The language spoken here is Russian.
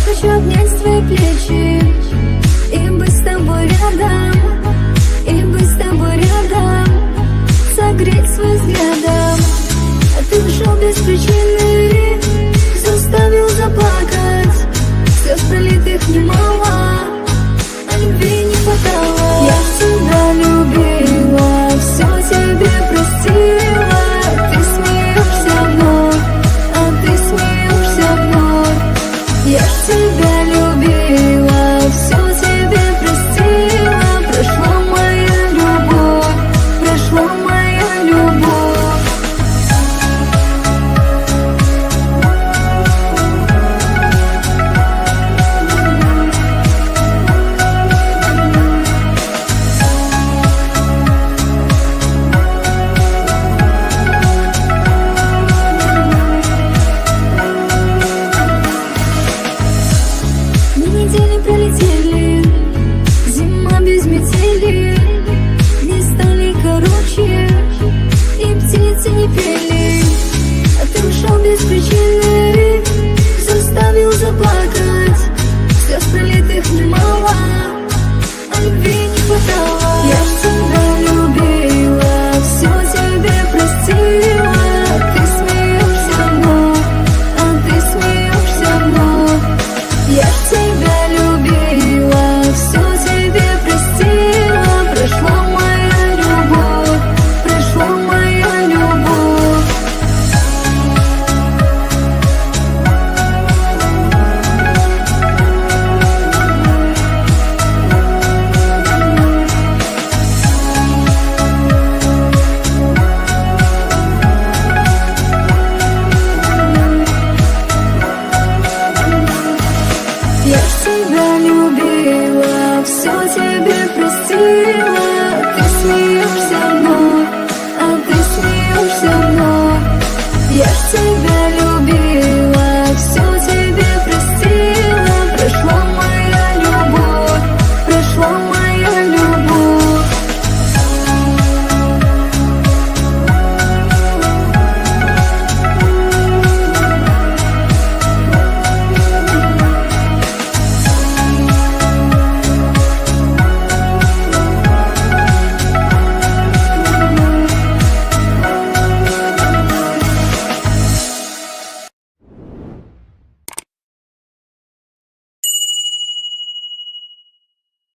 Хочу обнять твои плечи и быть с тобой рядом, и быть с тобой рядом, согреть своим взглядом. А ты ушел без причины, заставил заплакать. Слез пролитых немало, а любви не хватало. Я тебя любила, все тебе простила.